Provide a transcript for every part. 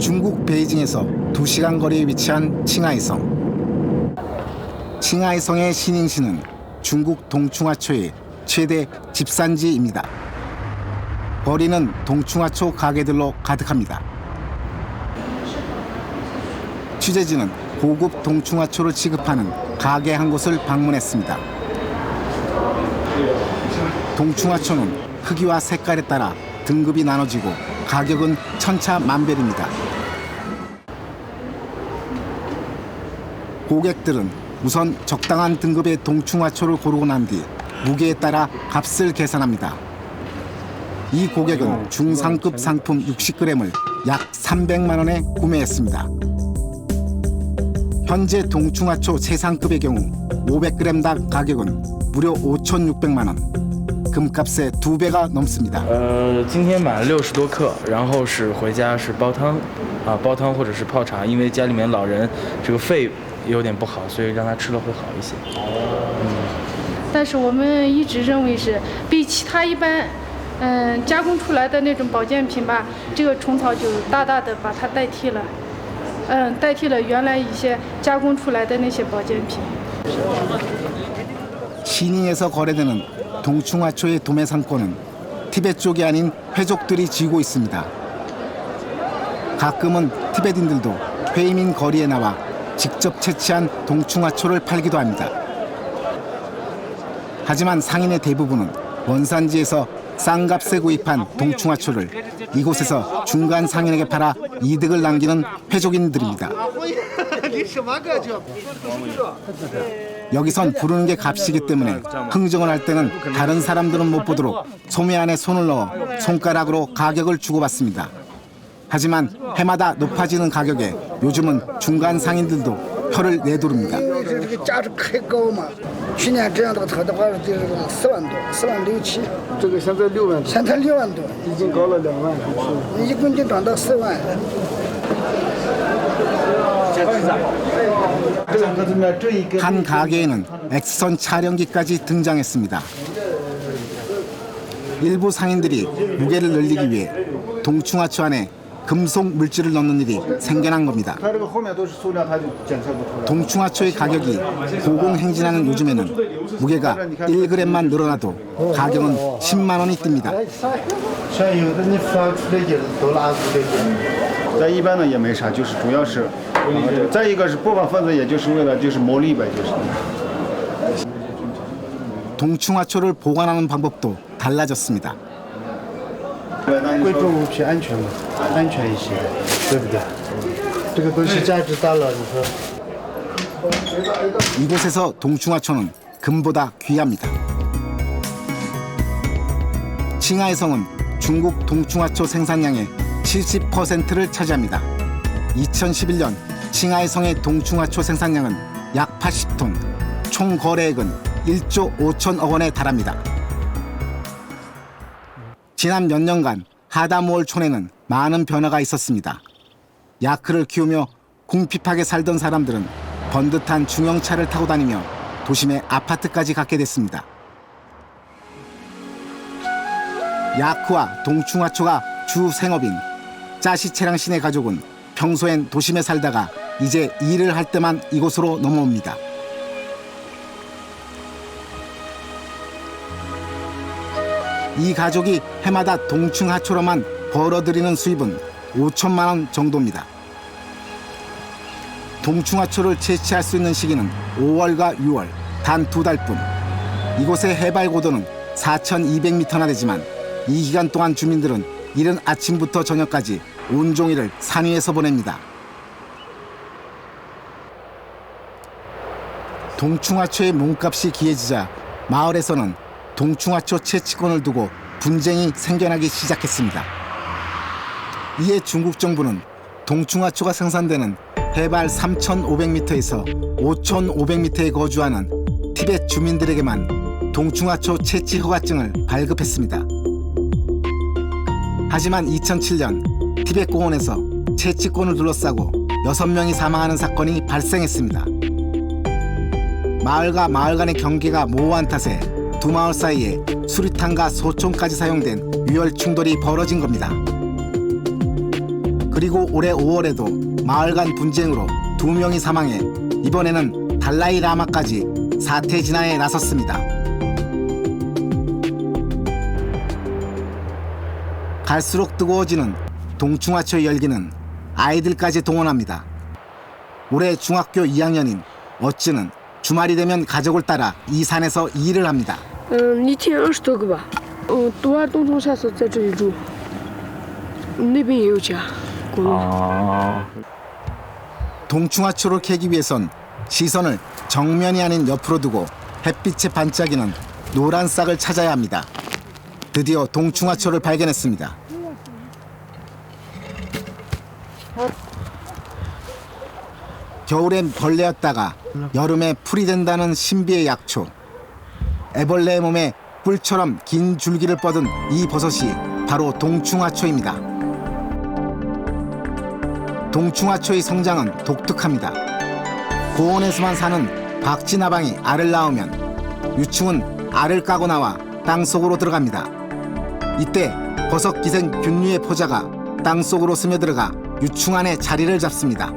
중국 베이징에서 2시간 거리에 위치한 칭하이성. 칭하이성의 신잉시는 중국 동충하초의 최대 집산지입니다. 거리는 동충하초 가게들로 가득합니다. 취재진은 고급 동충하초를 취급하는 가게 한 곳을 방문했습니다. 동충하초는 크기와 색깔에 따라 등급이 나눠지고 가격은 천차만별입니다. 고객들은 우선 적당한 등급의 동충하초를 고르고 난 뒤 무게에 따라 값을 계산합니다. 이 고객은 중상급 상품 60g을 약 300만 원에 구매했습니다. 현재 동충하초 최상급의 경우 500g당 가격은 무려 5,600만 원. 금값의 2배가 넘습니다. 今天买了60多克，然后是回家是煲汤，煲汤或者是泡茶，因为家里面老人这个肺有点不好，所以让他吃了会好一些。但是我们一直认为是比其他一般加工出来的那种保健品吧，这个虫草就大大的把它代替了，代替了原来一些加工出来的那些保健品。 시닝에서 거래되는 동충하초의 도매 상권은 티베트 쪽이 아닌 회족들이 쥐고 있습니다. 가끔은 티베트인들도 회이민 거리에 나와 직접 채취한 동충하초를 팔기도 합니다. 하지만 상인의 대부분은 원산지에서 싼 값에 구입한 동충하초를 이곳에서 중간 상인에게 팔아 이득을 남기는 회족인들입니다. 여기선 부르는 게 값이기 때문에 흥정을 할 때는 다른 사람들은 못 보도록 소매 안에 손을 넣어 손가락으로 가격을 주고받습니다. 하지만 해마다 높아지는 가격에 요즘은 중간 상인들도 혀를 내두릅니다. 价值开高嘛，去年这样的特的话就是4万多，4万6、7。这个现在6万多，现在6万多，已经高了2万，一共就涨到4万。 한 가게에는 X선 촬영기까지 등장했습니다. 일부 상인들이 무게를 늘리기 위해 동충하초 안에 금속 물질을 넣는 일이 생겨난 겁니다. 동충하초의 가격이 고공행진하는 요즘에는 무게가 1g만 늘어나도 가격은 10만 원이 뜹니다. 在一般的也没啥，就是主要是，再一个是不法分子，也就是为了就是牟利呗，就是。 동충하초를 보관하는 방법도 달라졌습니다. 贵重物品安全嘛，安全一些，对不对？这个东西价值大了，你说。 이곳에서 동충하초는 금보다 귀합니다. 칭하이성은 중국 동충하초 생산량의 70%를 차지합니다. 2011년 칭하이성의 동충하초 생산량은 약 80톤, 총 거래액은 1조 5천억 원에 달합니다. 지난 몇 년간 하다모얼촌에는 많은 변화가 있었습니다. 야크를 키우며 궁핍하게 살던 사람들은 번듯한 중형차를 타고 다니며 도심의 아파트까지 갖게 됐습니다. 야크와 동충하초가 주 생업인 짜시체랑 씨네 가족은 평소엔 도심에 살다가 이제 일을 할 때만 이곳으로 넘어옵니다. 이 가족이 해마다 동충하초로만 벌어들이는 수입은 5천만 원 정도입니다. 동충하초를 채취할 수 있는 시기는 5월과 6월, 단 2달뿐. 이곳의 해발 고도는 4,200m나 되지만 이 기간 동안 주민들은 이른 아침부터 저녁까지 온종일을 산 위에서 보냅니다. 동충하초의 몸값이 기해지자 마을에서는 동충하초 채취권을 두고 분쟁이 생겨나기 시작했습니다. 이에 중국 정부는 동충하초가 생산되는 해발 3,500m에서 5,500m에 거주하는 티베트 주민들에게만 동충하초 채취 허가증을 발급했습니다. 하지만 2007년 티베트 공원에서 채취권을 둘러싸고 6명이 사망하는 사건이 발생했습니다. 마을과 마을 간의 경계가 모호한 탓에 두 마을 사이에 수리탄과 소총까지 사용된 유혈 충돌이 벌어진 겁니다. 그리고 올해 5월에도 마을 간 분쟁으로 2명이 사망해 이번에는 달라이 라마까지 사태 진화에 나섰습니다. 갈수록 뜨거워지는 동충하초의 열기는 아이들까지 동원합니다. 올해 중학교 2학년인 어찌는 주말이 되면 가족을 따라 이 산에서 일을 합니다. 一天20多个吧。读完东冲下所在这里住，那边也有家。 동충하초를 캐기 위해선 시선을 정면이 아닌 옆으로 두고 햇빛에 반짝이는 노란 싹을 찾아야 합니다. 드디어 동충하초를 발견했습니다. 겨울엔 벌레였다가 여름에 풀이 된다는 신비의 약초. 애벌레의 몸에 뿔처럼 긴 줄기를 뻗은 이 버섯이 바로 동충하초입니다. 동충하초의 성장은 독특합니다. 고온에서만 사는 박쥐나방이 알을 낳으면 유충은 알을 까고 나와 땅속으로 들어갑니다. 이때 버섯 기생 균류의 포자가 땅속으로 스며들어가 유충 안에 자리를 잡습니다.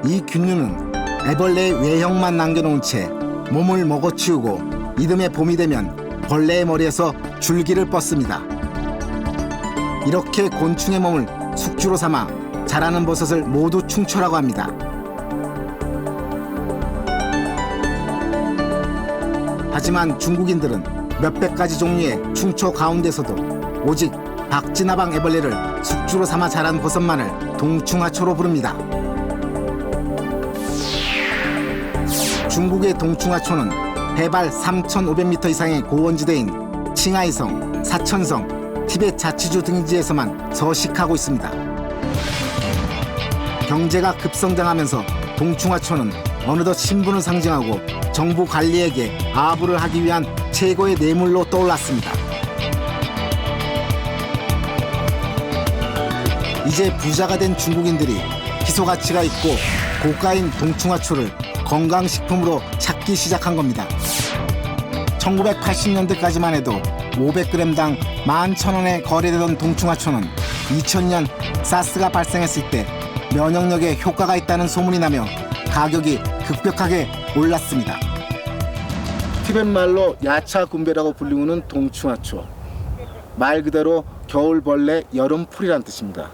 이 균류는 애벌레의 외형만 남겨놓은 채 몸을 먹어치우고 이듬해 봄이 되면 벌레의 머리에서 줄기를 뻗습니다. 이렇게 곤충의 몸을 숙주로 삼아 자라는 버섯을 모두 충초라고 합니다. 하지만 중국인들은 몇백 가지 종류의 충초 가운데서도 오직 박쥐나방 애벌레를 숙주로 삼아 자란 버섯만을 동충하초로 부릅니다. 중국의 동충하초는 해발 3,500m 이상의 고원지대인 칭하이성, 사천성, 티벳 자치주 등지에서만 서식하고 있습니다. 경제가 급성장하면서 동충하초는 어느덧 신분을 상징하고 정부 관리에게 아부를 하기 위한 최고의 뇌물로 떠올랐습니다. 이제 부자가 된 중국인들이 희소 가치가 있고 고가인 동충하초를 건강식품으로 찾기 시작한 겁니다. 1980년대까지만 해도 500g당 11,000원에 거래되던 동충하초는 2000년 사스가 발생했을 때 면역력에 효과가 있다는 소문이 나며 가격이 급격하게 올랐습니다. 티벳 말로 야차군베라고 불리우는 동충하초. 말 그대로 겨울벌레 여름풀이란 뜻입니다.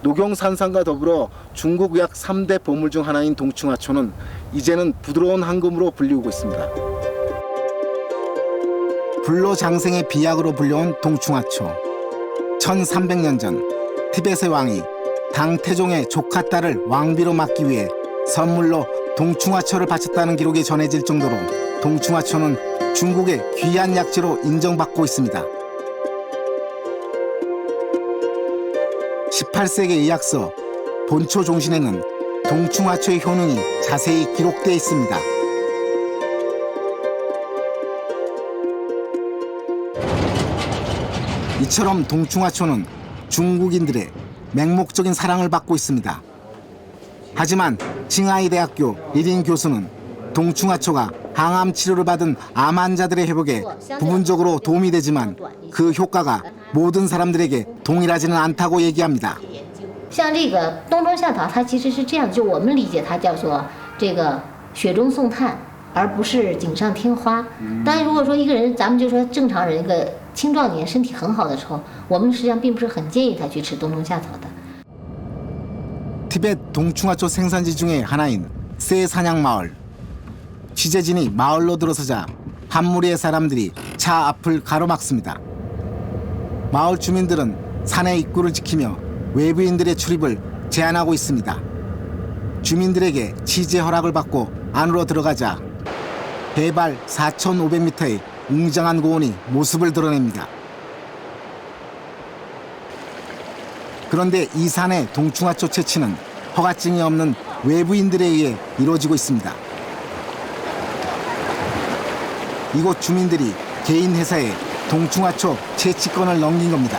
녹용산삼과 더불어 중국 의학 3대 보물 중 하나인 동충하초는 이제는 부드러운 황금으로 불리우고 있습니다. 불로장생의 비약으로 불려온 동충하초. 1300년 전 티벳의 왕이 당태종의 조카 딸을 왕비로 맡기 위해 선물로 동충하초를 바쳤다는 기록이 전해질 정도로 동충하초는 중국의 귀한 약재로 인정받고 있습니다. 18세기 의학서 본초 종신에는 동충하초의 효능이 자세히 기록되어 있습니다. 이처럼 동충하초는 중국인들의 맹목적인 사랑을 받고 있습니다. 하지만 칭하이 대학교 이린 교수는 동충하초가 항암 치료를 받은 암 환자들의 회복에 부분적으로 도움이 되지만 그 효과가 모든 사람들에게 동일하지는 않다고 얘기합니다. 像这个冬虫夏草，它其实是这样，就我们理解它叫做这个雪中送炭，而不是锦上添花。当然，如果说一个人，咱们就说正常人一个青壮年身体很好的时候，我们实际上并不是很建议他去吃冬虫夏草的。 티벳 동충하초 생산지 중에 하나인 세사냥마을. 취재진이 마을로 들어서자 한 무리의 사람들이 차 앞을 가로막습니다. 마을 주민들은 산의 입구를 지키며 외부인들의 출입을 제한하고 있습니다. 주민들에게 취재 허락을 받고 안으로 들어가자 해발 4,500m의 웅장한 고원이 모습을 드러냅니다. 그런데 이 산의 동충하초 채취는 허가증이 없는 외부인들에 의해 이루어지고 있습니다. 이곳 주민들이 개인 회사에 동충하초 채취권을 넘긴 겁니다.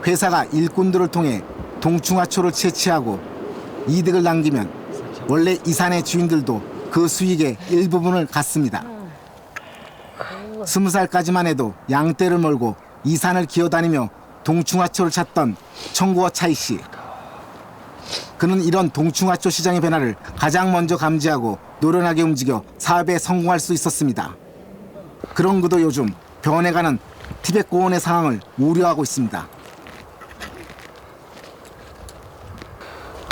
회사가 일꾼들을 통해 동충하초를 채취하고 이득을 남기면 원래 이 산의 주인들도 그 수익의 일부분을 갖습니다. 20살까지만 해도 양떼를 몰고 이 산을 기어다니며 동충하초를 찾던 청구어 차이 씨. 그는 이런 동충하초 시장의 변화를 가장 먼저 감지하고 노련하게 움직여 사업에 성공할 수 있었습니다. 그런 그도 요즘 변해가는 티벳 고원의 상황을 우려하고 있습니다.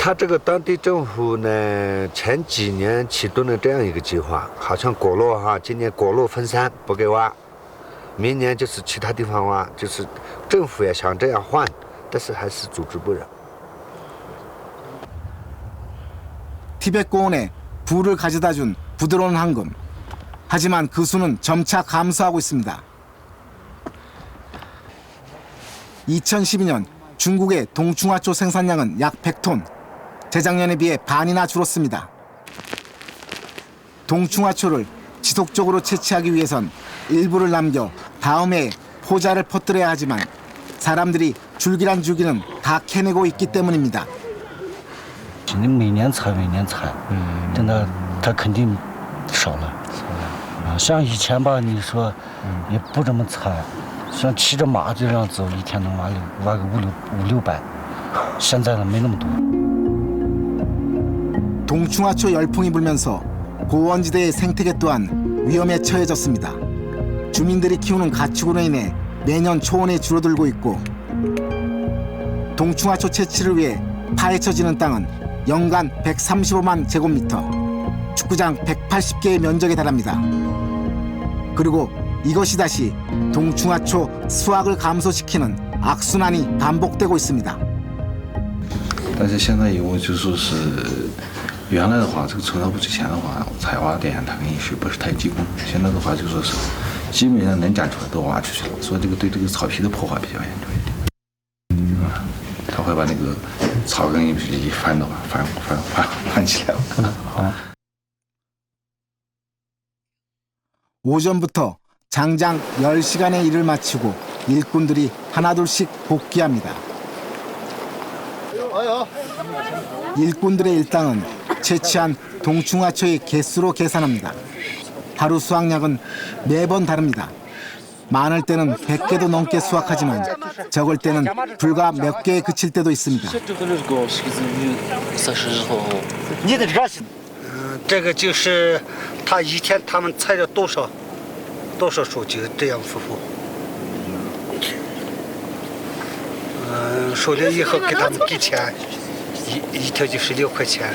他这个当地政府呢，前几年启动了这样一个计划，好像果洛哈，今年果洛分山不给挖，明年就是其他地方挖，就是政府也想这样换，但是还是组织不了。 티벳 고원에 부를 가져다 준 부드러운 황금. 하지만 그 수는 점차 감소하고 있습니다. 2012년 중국의 동충하초 생산량은 약 100톤. 재작년에 비해 반이나 줄었습니다. 동충하초를 지속적으로 채취하기 위해선 일부를 남겨 다음 해에 포자를 퍼뜨려야 하지만 사람들이 줄기란 줄기는 다 캐내고 있기 때문입니다. 你每年采，真的它肯定少了。像以前吧，你说也不怎么采，像骑着马这样走，一天能挖个五六百，现在呢没那么多。 동충하초 열풍이 불면서 고원지대의 생태계 또한 위험에 처해졌습니다. 주민들이 키우는 가축으로 인해 매년 초원이 줄어들고 있고 동충하초 채취를 위해 파헤쳐지는 땅은 연간 135만 제곱미터, 축구장 180개의 면적에 달합니다. 그리고 이것이 다시 동충하초 수확을 감소시키는 악순환이 반복되고 있습니다. 但是现在因为就说是原来的话，这个陈少部之前的话，采挖点它肯定是不是太集中，现在的话就说是基本上能长出来都挖出去了，所以这个对这个草皮的破坏比较严重一点。它会把那个草根一翻的话，翻起来了。 오전부터 장장 10시간의 일을 마치고 일꾼들이 하나둘씩 복귀합니다. 일꾼들의 일당은 채취한 동충하초의 개수로 계산합니다. 하루 수확량은 매번 다릅니다. 많을 때는 100개도 넘게 수확하지만 적을 때는 불과 몇 개에 그칠 때도 있습니다. 这个就是他一天他们采了多少束就这样付。收了以后给他们给钱，一条就是6块钱。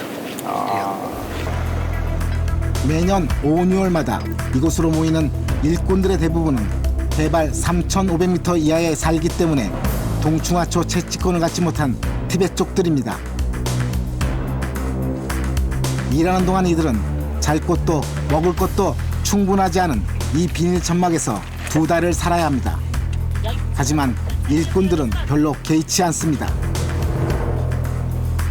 매년 5, 6월마다 이곳으로 모이는 일꾼들의 대부분은 해발 3,500m 이하에 살기 때문에 동충하초 채취권을 갖지 못한 티벳 족들입니다. 일하는 동안 이들은 잘 곳도 먹을 것도 충분하지 않은 이 비닐 천막에서 2달을 살아야 합니다. 하지만 일꾼들은 별로 개의치 않습니다.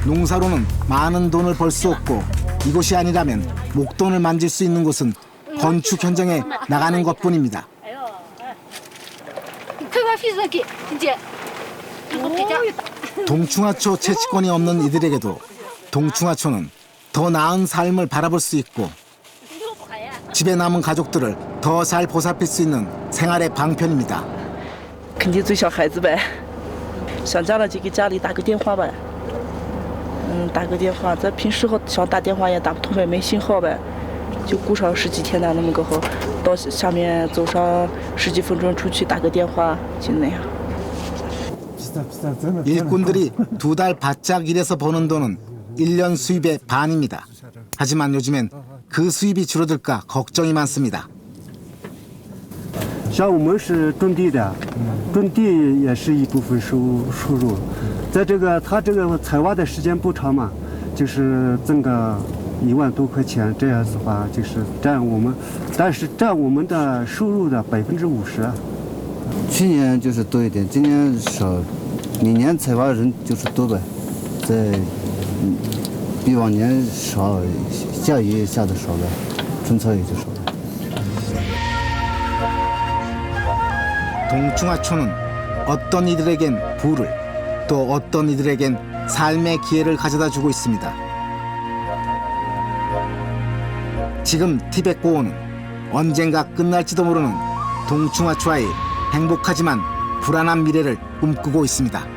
농사로는 많은 돈을 벌 수 없고 이곳이 아니라면 목돈을 만질 수 있는 곳은 건축 현장에 나가는 것뿐입니다. 동충하초 채취권이 없는 이들에게도 동충하초는 더 나은 삶을 바라볼 수 있고 집에 남은 가족들을 더 잘 보살필 수 있는 생활의 방편입니다. 肯定最小孩子呗，想家了就给家里打个电话呗。打个电话，咱平时想打电话也打不通呗，没信号呗，就雇上10几天的那么个后，到下面走上10几分钟出去打个电话，就那样。 일꾼들이 2달 바짝 일해서 버는 돈은 1년 수입의 반입니다. 하지만 요즘엔 그 수입이 줄어들까 걱정이 많습니다. 像我们是种地的，种地也是一部分收入。在这个他这个采挖的时间不长嘛，就是挣个1万多块钱，这样子的话就是占我们，但是占我们的收入的50%。去年就是多一点，今年少。每年采挖人就是多呗，比往年少，下雨也下的少了，春草也就少了。 동충하초는 어떤 이들에겐 부를 또 어떤 이들에겐 삶의 기회를 가져다 주고 있습니다. 지금 티벳 고원은 언젠가 끝날지도 모르는 동충하초와의 행복하지만 불안한 미래를 꿈꾸고 있습니다.